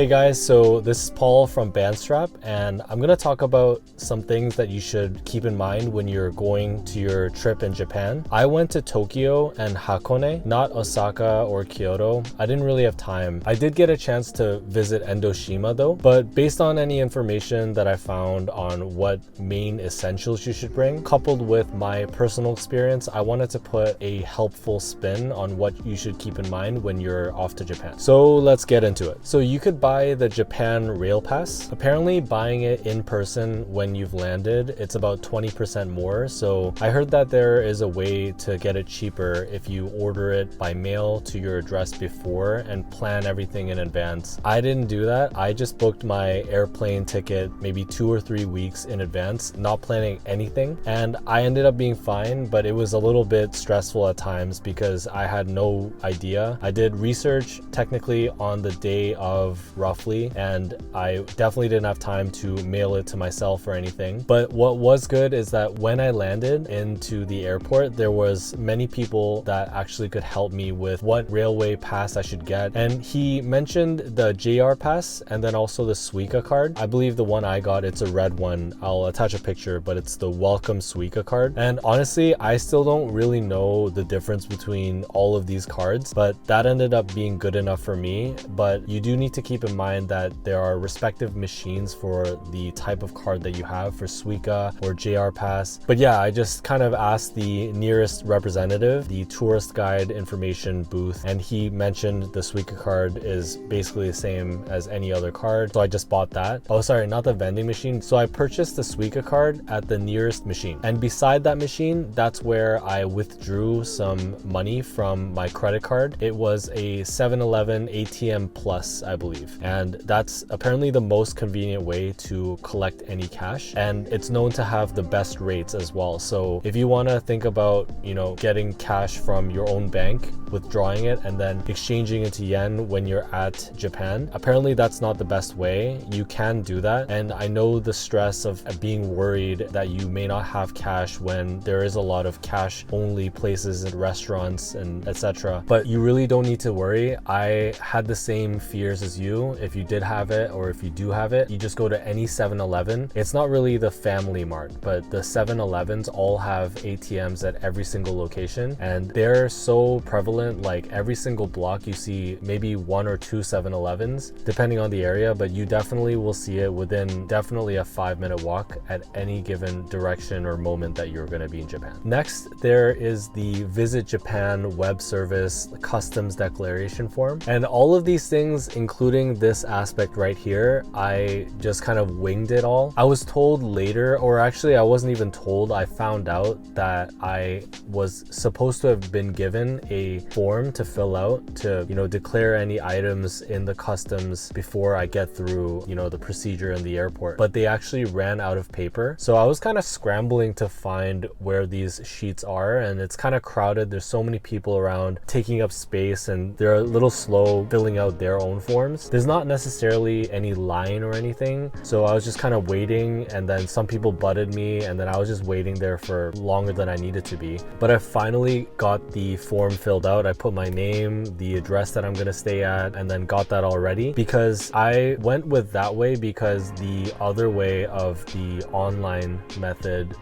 Hey guys, so this is Paul from BandStrap, and I'm going to talk about some things that you should keep in mind when you're going to your trip in Japan. I went to Tokyo and Hakone, not Osaka or Kyoto. I didn't really have time. I did get a chance to visit Endoshima though, but based on any information that I found on what main essentials you should bring, coupled with my personal experience, I wanted to put a helpful spin on what you should keep in mind when you're off to Japan. So let's get into it. So you could buy the Japan Rail Pass. Apparently buying it in person when you've landed, it's about 20% more. So I heard that there is a way to get it cheaper if you order it by mail to your address before and plan everything in advance. I didn't do that. I just booked my airplane ticket maybe 2 or 3 weeks in advance, not planning anything. And I ended up being fine, but it was a little bit stressful at times because I had no idea. I did research technically on the day of roughly, and I definitely didn't have time to mail it to myself or anything. But what was good is that when I landed into the airport, there was many people that actually could help me with what railway pass I should get. And he mentioned the JR pass and then also the Suica card. I believe the one I got, it's a red one. I'll attach a picture, but it's the welcome Suica card. And honestly, I still don't really know the difference between all of these cards, but that ended up being good enough for me. But you do need to keep in mind that there are respective machines for the type of card that you have for Suica or JR Pass. But yeah, I just kind of asked the nearest representative, the tourist guide information booth, and he mentioned the Suica card is basically the same as any other card. So I just bought that. Oh, sorry, not the vending machine. So I purchased the Suica card at the nearest machine. And beside that machine, that's where I withdrew some money from my credit card. It was a 7-Eleven ATM Plus, I believe. And that's apparently the most convenient way to collect any cash. And it's known to have the best rates as well. So if you want to think about, getting cash from your own bank, withdrawing it and then exchanging into yen when you're at Japan, apparently that's not the best way. You can do that. And I know the stress of being worried that you may not have cash when there is a lot of cash only places and restaurants and etc. But you really don't need to worry. I had the same fears as you. If you did have it, or if you do have it, you just go to any 7-Eleven. It's not really the Family Mart, but the 7-Elevens all have ATMs at every single location, and they're so prevalent. Like every single block you see maybe 1 or 2 7-Elevens depending on the area, but you definitely will see it within definitely a 5-minute walk at any given direction or moment that you're going to be in Japan. Next, there is the Visit Japan web service customs declaration form, and all of these things, including this aspect right here, I just kind of winged it all. I was told later, or actually I wasn't even told, I found out that I was supposed to have been given a form to fill out to, declare any items in the customs before I get through, the procedure in the airport. But they actually ran out of paper. So I was kind of scrambling to find where these sheets are, and it's kind of crowded. There's so many people around taking up space, and they're a little slow filling out their own forms. There's not necessarily any line or anything, so I was just kind of waiting, and then some people butted me, and then I was just waiting there for longer than I needed to be. But I finally got the form filled out. I put my name, the address that I'm gonna stay at, and then got that already, because I went with that way because the other way of the online method,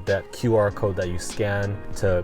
that QR code that you scan to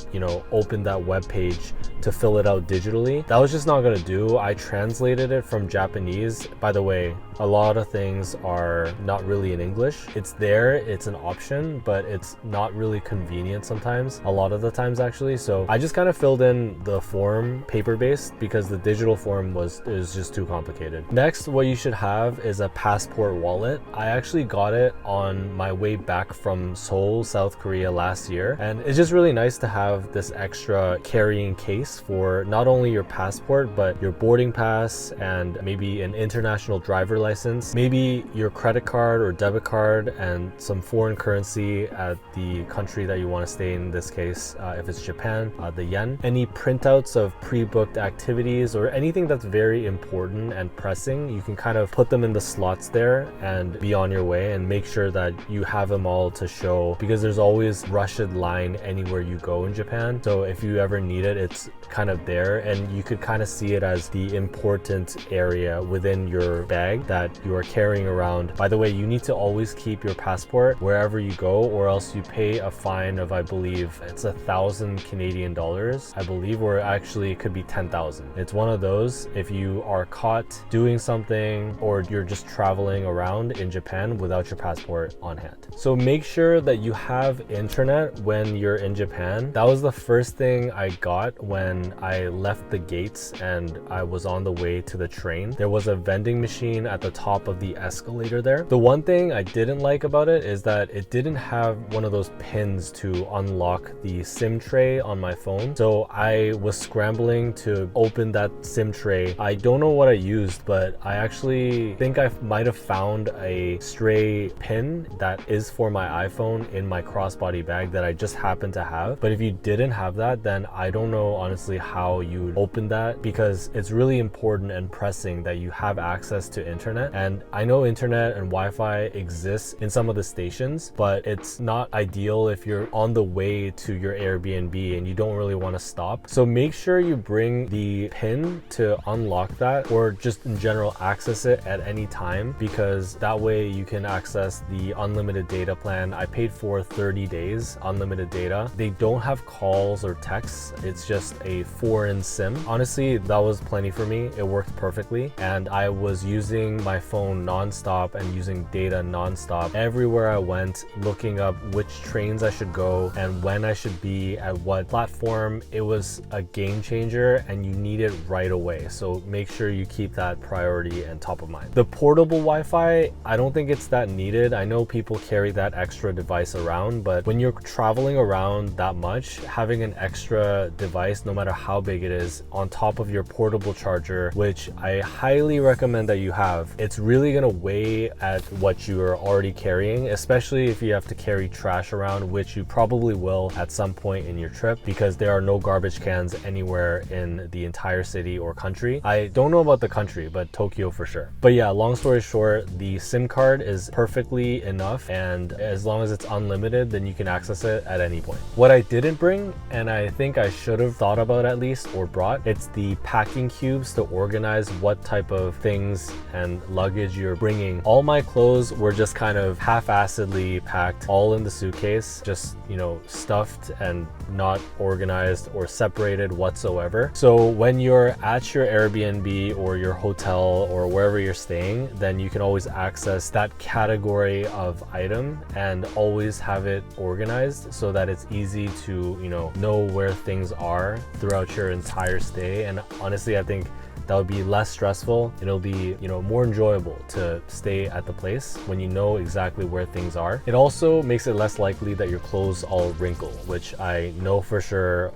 open that web page to fill it out digitally, that was just not gonna do. I translated it from Japanese. By the way, a lot of things are not really in English. It's there, it's an option, but it's not really convenient sometimes, a lot of the times actually. So I just kind of filled in the form paper-based because the digital form is just too complicated. Next, what you should have is a passport wallet. I actually got it on my way back from Seoul, South Korea last year, and it's just really nice to have this extra carrying case for not only your passport, but your boarding pass and maybe an international driver license, maybe your credit card or debit card, and some foreign currency at the country that you want to stay in this case, if it's Japan, the yen. Any printouts of pre-booked activities or anything that's very important and pressing, you can kind of put them in the slots there and be on your way, and make sure that you have them all to show, because there's always Russian line anywhere you go in Japan. So if you ever need it, it's kind of there, and you could kind of see it as the important area within within your bag that you are carrying around. By the way, you need to always keep your passport wherever you go, or else you pay a fine of, I believe it's 1,000 Canadian dollars, I believe, or actually it could be 10,000. It's one of those if you are caught doing something or you're just traveling around in Japan without your passport on hand. So make sure that you have internet when you're in Japan. That was the first thing I got when I left the gates and I was on the way to the train. There was a vending machine at the top of the escalator there. The one thing I didn't like about it is that it didn't have one of those pins to unlock the SIM tray on my phone. So I was scrambling to open that SIM tray. I don't know what I used, but I actually think I might have found a stray pin that is for my iPhone in my crossbody bag that I just happened to have. But if you didn't have that, then I don't know honestly how you would open that, because it's really important and pressing that you have access to internet. And I know internet and Wi-Fi exists in some of the stations, but it's not ideal if you're on the way to your Airbnb and you don't really want to stop. So make sure you bring the pin to unlock that, or just in general access it at any time, because that way you can access the unlimited data plan. I paid for 30 days unlimited data. They don't have calls or texts. It's just a foreign SIM. Honestly, that was plenty for me. It worked perfectly. And I was using my phone nonstop and using data nonstop everywhere I went, looking up which trains I should go and when I should be at what platform. It was a game changer and you need it right away. So make sure you keep that priority and top of mind. The portable Wi-Fi, I don't think it's that needed. I know people carry that extra device around, but when you're traveling around that much, having an extra device, no matter how big it is, on top of your portable charger, which I highly recommend that you have, it's really gonna weigh at what you are already carrying, especially if you have to carry trash around, which you probably will at some point in your trip, because there are no garbage cans anywhere in the entire city or country. I don't know about the country, but Tokyo for sure. But yeah, long story short, the SIM card is perfectly enough, and as long as it's unlimited, then you can access it at any point. What I didn't bring, and I think I should have thought about at least or brought, it's the packing cubes to organize what type of things and luggage you're bringing. All my clothes were just kind of half-assedly packed all in the suitcase, just, you know, stuffed and not organized or separated whatsoever. So when you're at your Airbnb or your hotel or wherever you're staying, then you can always access that category of item and always have it organized so that it's easy to, you know where things are throughout your entire stay. And honestly, I think that would be less stressful. It'll be, more enjoyable to stay at the place when you know exactly where things are. It also makes it less likely that your clothes all wrinkle, which I know for sure.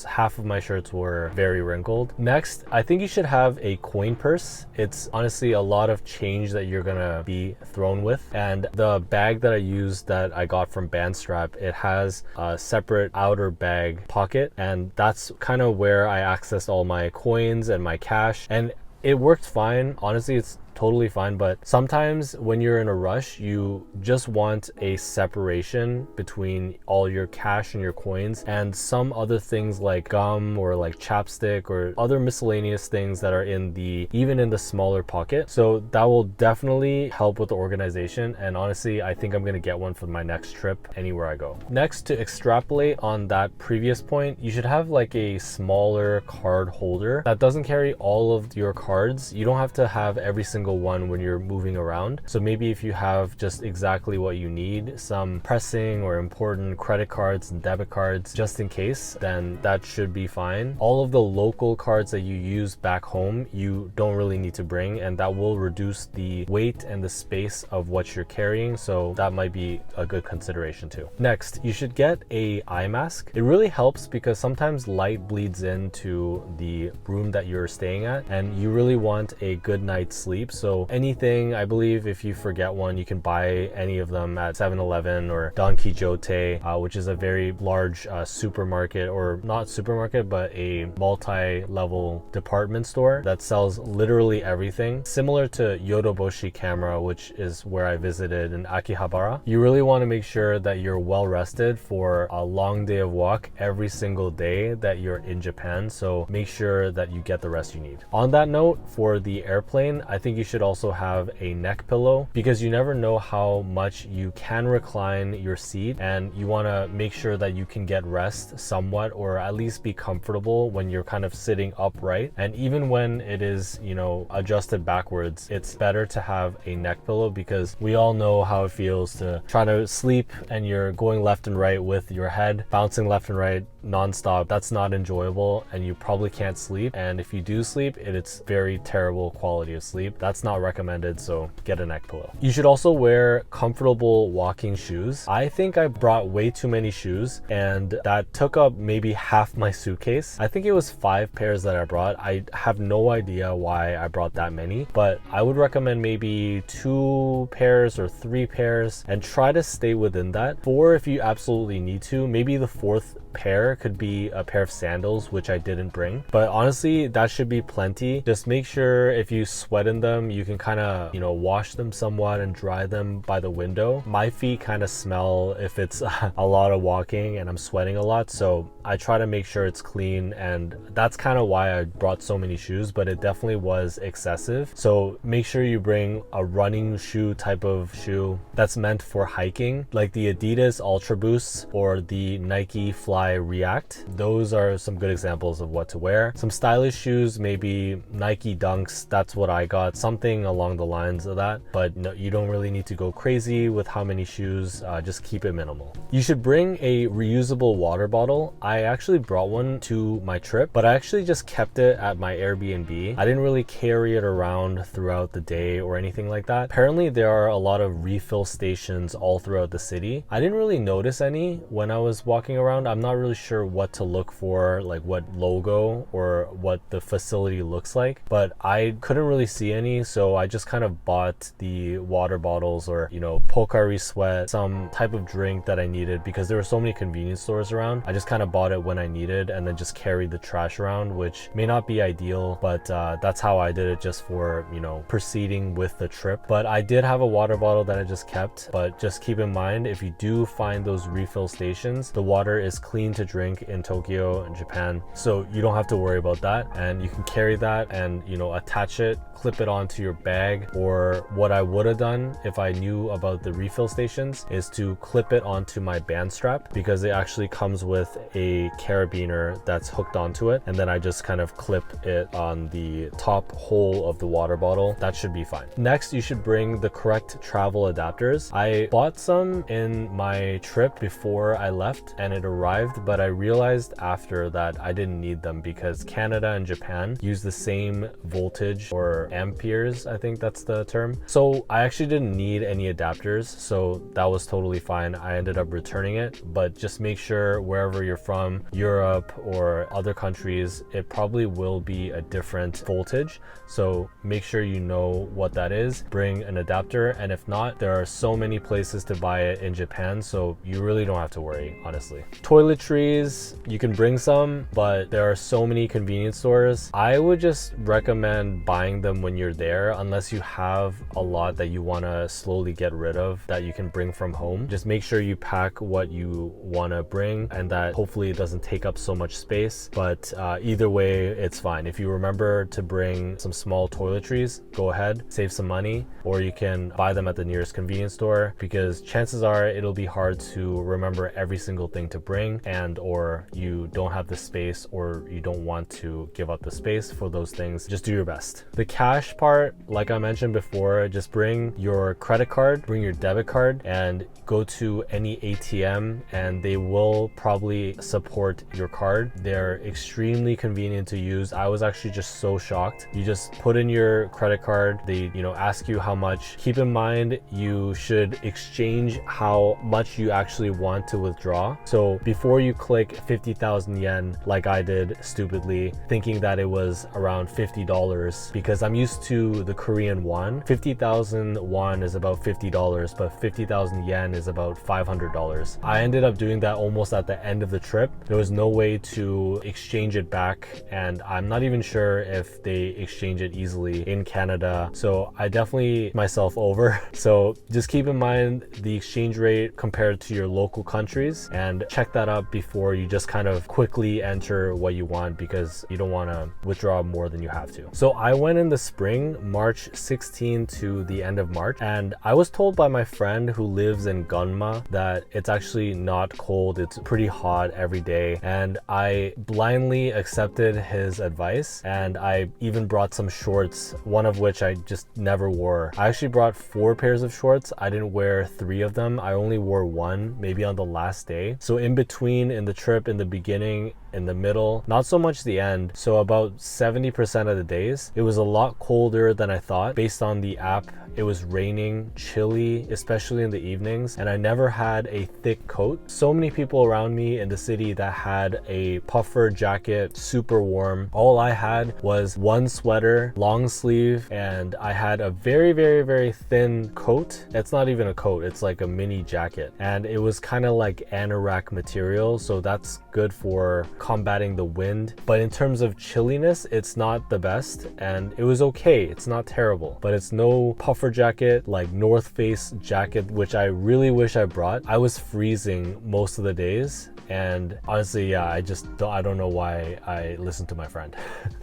Half of my shirts were very wrinkled. Next, I think you should have a coin purse. It's honestly a lot of change that you're gonna be thrown with. And the bag that I used that I got from BandStrap, it has a separate outer bag pocket, and that's kind of where I accessed all my coins and my cash, and it worked fine. Honestly, it's totally fine, but sometimes when you're in a rush, you just want a separation between all your cash and your coins and some other things like gum or like chapstick or other miscellaneous things that are even in the smaller pocket. So that will definitely help with the organization, and honestly, I think I'm gonna get one for my next trip anywhere I go. Next, to extrapolate on that previous point, you should have like a smaller card holder that doesn't carry all of your cards. You don't have to have every single one when you're moving around. So maybe if you have just exactly what you need, some pressing or important credit cards and debit cards just in case, then that should be fine. All of the local cards that you use back home, you don't really need to bring, and that will reduce the weight and the space of what you're carrying. So that might be a good consideration too. Next, you should get a eye mask. It really helps because sometimes light bleeds into the room that you're staying at, and you really want a good night's sleep. So anything, I believe if you forget one, you can buy any of them at 7-Eleven or Don Quijote, which is a very large supermarket, or not supermarket, but a multi-level department store that sells literally everything. Similar to Yodoboshi camera, which is where I visited in Akihabara. You really want to make sure that you're well rested for a long day of walk every single day that you're in Japan. So make sure that you get the rest you need. On that note, for the airplane, I think you should also have a neck pillow, because you never know how much you can recline your seat, and you want to make sure that you can get rest somewhat, or at least be comfortable when you're kind of sitting upright. And even when it is, you know, adjusted backwards, it's better to have a neck pillow, because we all know how it feels to try to sleep and you're going left and right with your head bouncing left and right nonstop. That's not enjoyable, and you probably can't sleep. And if you do sleep, it's very terrible quality of sleep. That's not recommended, so get a neck pillow. You should also wear comfortable walking shoes. I think I brought way too many shoes, and that took up maybe half my suitcase. I think it was 5 pairs that I brought. I have no idea why I brought that many, but I would recommend maybe 2 pairs or 3 pairs, and try to stay within that. 4 if you absolutely need to. Maybe the 4th pair could be a pair of sandals, which I didn't bring, but honestly that should be plenty. Just make sure if you sweat in them, you can kind of, you know, wash them somewhat and dry them by the window. My feet kind of smell if it's a lot of walking and I'm sweating a lot, so I try to make sure it's clean, and that's kind of why I brought so many shoes, but it definitely was excessive. So make sure you bring a running shoe type of shoe that's meant for hiking, like the Adidas Ultra Boosts or the Nike Fly React. Those are some good examples of what to wear. Some stylish shoes, maybe Nike Dunks. That's what I got, something along the lines of that. But no, you don't really need to go crazy with how many shoes. Just keep it minimal. You should bring a reusable water bottle. I actually brought one to my trip, but I actually just kept it at my Airbnb. I didn't really carry it around throughout the day or anything like that. Apparently there are a lot of refill stations all throughout the city. I didn't really notice any when I was walking around. I'm not really sure what to look for, like what logo or what the facility looks like, but I couldn't really see any, so I just kind of bought the water bottles, or, you know, Pocari Sweat, some type of drink that I needed, because there were so many convenience stores around. I just kind of bought it when I needed, and then just carried the trash around, which may not be ideal, but that's how I did it, just for, you know, proceeding with the trip. But I did have a water bottle that I just kept. But just keep in mind, if you do find those refill stations, the water is clean to drink in Tokyo and Japan, so you don't have to worry about that, and you can carry that and, you know, attach it, clip it onto your bag. Or what I would have done if I knew about the refill stations is to clip it onto my BandStrap, because it actually comes with a carabiner that's hooked onto it, and then I just kind of clip it on the top hole of the water bottle. That should be fine. Next, you should bring the correct travel adapters. I bought some in my trip before I left and it arrived, but I realized after that I didn't need them, because Canada and Japan use the same voltage, or amperes, I think that's the term. So I actually didn't need any adapters, so that was totally fine. I ended up returning it, but just make sure wherever you're from, Europe or other countries, it probably will be a different voltage. So make sure you know what that is. Bring an adapter, and if not, there are so many places to buy it in Japan, so you really don't have to worry, honestly. Toiletries, you can bring some, but there are so many convenience stores. I would just recommend buying them when you're there, unless you have a lot that you want to slowly get rid of that you can bring from home. Just make sure you pack what you want to bring, and that hopefully it doesn't take up so much space. But either way, it's fine. If you remember to bring some small toiletries, go ahead, save some money, or you can buy them at the nearest convenience store, because chances are it'll be hard to remember every single thing to bring, and or you don't have the space, or you don't want to give up the space for those things. Just do your best. The cash part, like I mentioned before, just bring your credit card, bring your debit card, and go to any ATM, and they will probably support your card. They're extremely convenient to use. I was actually just so shocked. You just put in your credit card, they, you know, ask you how much. Keep in mind, you should exchange how much you actually want to withdraw. So before you click 50,000 yen, like I did stupidly, thinking that it was around $50, because I'm used to to the Korean won. 50,000 won is about $50, but 50,000 yen is about $500. I ended up doing that almost at the end of the trip. There was no way to exchange it back, and I'm not even sure if they exchange it easily in Canada. So I definitely myself over. So just keep in mind the exchange rate compared to your local countries, and check that up before you just kind of quickly enter what you want, because you don't want to withdraw more than you have to. So I went in the spring, March 16 to the end of March, and I was told by my friend who lives in Gunma that it's actually not cold, it's pretty hot every day, and I blindly accepted his advice, and I even brought some shorts, one of which I just never wore. I actually brought 4 pairs of shorts. I didn't wear 3 of them. I only wore 1, maybe on the last day. So in between, in the trip, in the beginning, in the middle, not so much the end. So about 70% of the days, it was a lot colder than I thought. Based on the app, it was raining, chilly, especially in the evenings, and I never had a thick coat. So many people around me in the city that had a puffer jacket, super warm. All I had was 1 sweater, long sleeve, and I had a very, very, very thin coat. It's not even a coat, it's like a mini jacket. And it was kind of like anorak material, so that's good for combating the wind. But in terms of chilliness, it's not the best, and it was okay. It's not terrible, but it's no puffer jacket like North Face jacket, which I really wish I brought. I was freezing most of the days, and honestly, yeah, I don't know why I listened to my friend.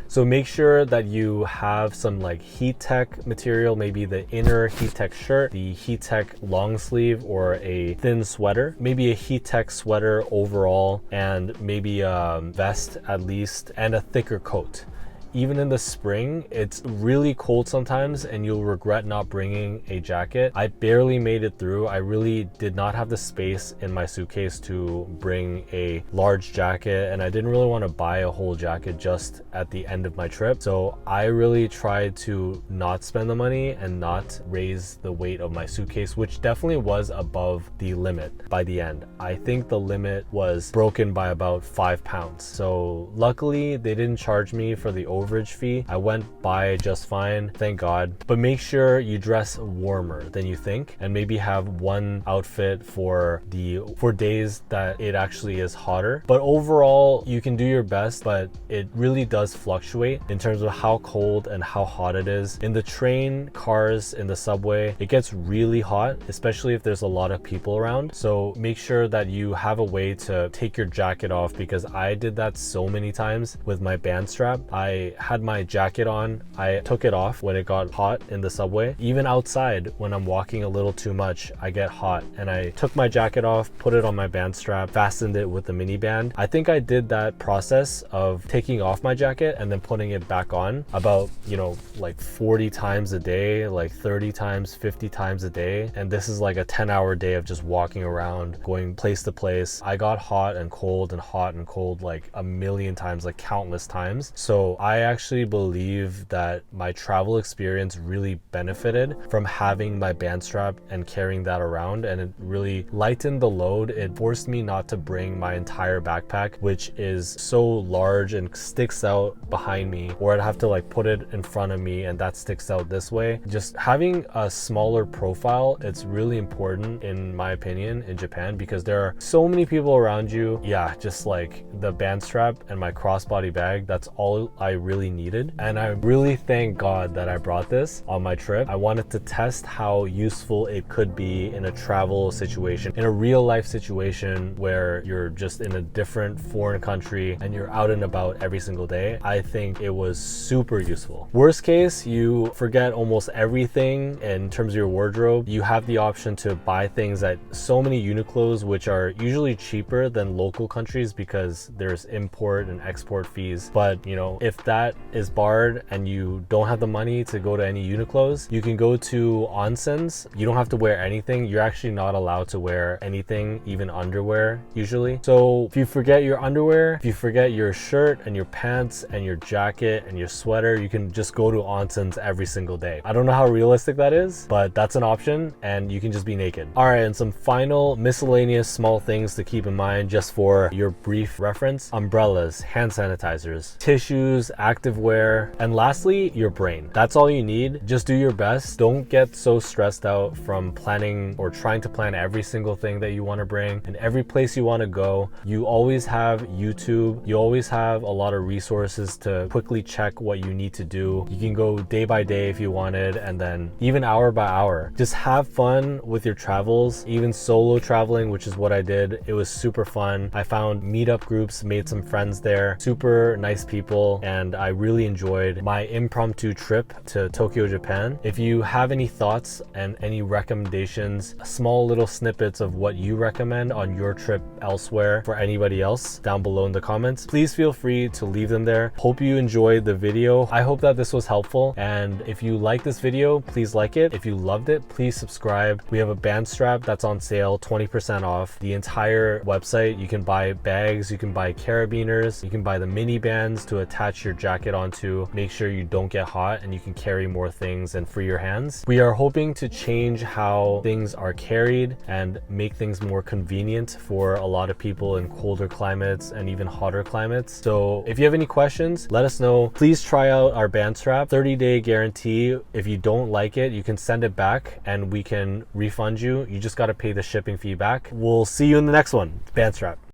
So make sure that you have some like heat tech material, maybe the inner heat tech shirt, the heat tech long sleeve, or a thin sweater, maybe a heat tech sweater overall, and maybe a vest at least, and a thicker coat. Even in the spring, it's really cold sometimes and you'll regret not bringing a jacket. I barely made it through. I really did not have the space in my suitcase to bring a large jacket, and I didn't really want to buy a whole jacket just at the end of my trip. So I really tried to not spend the money and not raise the weight of my suitcase, which definitely was above the limit by the end. I think the limit was broken by about 5 pounds. So luckily they didn't charge me for the overage fee. I went by just fine, thank God. But make sure you dress warmer than you think, and maybe have one outfit for days that it actually is hotter. But overall, you can do your best, but it really does fluctuate in terms of how cold and how hot it is. In the train, cars, in the subway, it gets really hot, especially if there's a lot of people around. So make sure that you have a way to take your jacket off, because I did that so many times with my BandStrap. I had my jacket on, I took it off when it got hot in the subway. Even outside, when I'm walking a little too much, I get hot, and I took my jacket off, put it on my BandStrap, fastened it with the mini band. I think I did that process of taking off my jacket and then putting it back on about, like 40 times a day, like 30 times, 50 times a day. And this is like a 10-hour day of just walking around, going place to place. I got hot and cold like a million times, like countless times. So I actually believe that my travel experience really benefited from having my BandStrap and carrying that around, and it really lightened the load. It forced me not to bring my entire backpack, which is so large and sticks out behind me, or I'd have to like put it in front of me and that sticks out this way. Just having a smaller profile, it's really important in my opinion in Japan, because there are so many people around you. Yeah, just like the BandStrap and my crossbody bag, that's all I really needed. And I really thank God that I brought this on my trip. I wanted to test how useful it could be in a travel situation, in a real life situation where you're just in a different foreign country and you're out and about every single day. I think it was super useful. Worst case, you forget almost everything in terms of your wardrobe. You have the option to buy things at so many Uniqlos, which are usually cheaper than local countries because there's import and export fees. But if that is barred and you don't have the money to go to any Uniqlos, you can go to onsens. You don't have to wear anything. You're actually not allowed to wear anything, even underwear usually. So if you forget your underwear, if you forget your shirt and your pants and your jacket and your sweater, you can just go to onsens every single day. I don't know how realistic that is, but that's an option, and you can just be naked. All right, and some final miscellaneous small things to keep in mind just for your brief reference: umbrellas, hand sanitizers, tissues activewear, and lastly, your brain. That's all you need. Just do your best. Don't get so stressed out from planning or trying to plan every single thing that you want to bring and every place you want to go. You always have YouTube. You always have a lot of resources to quickly check what you need to do. You can go day by day if you wanted, and then even hour by hour. Just have fun with your travels, even solo traveling, which is what I did. It was super fun. I found meetup groups, made some friends there, super nice people, and I really enjoyed my impromptu trip to Tokyo, Japan. If you have any thoughts and any recommendations, small little snippets of what you recommend on your trip elsewhere for anybody else down below in the comments, please feel free to leave them there. Hope you enjoyed the video. I hope that this was helpful, and if you like this video, please like it. If you loved it, please subscribe. We have a BandStrap that's on sale, 20% off the entire website. You can buy bags, you can buy carabiners, you can buy the mini bands to attach your jacket onto, make sure you don't get hot and you can carry more things and free your hands. We are hoping to change how things are carried and make things more convenient for a lot of people in colder climates and even hotter climates. So if you have any questions, let us know. Please try out our BandStrap 30-day guarantee. If you don't like it, you can send it back and we can refund you. You just got to pay the shipping fee back. We'll see you in the next one. BandStrap.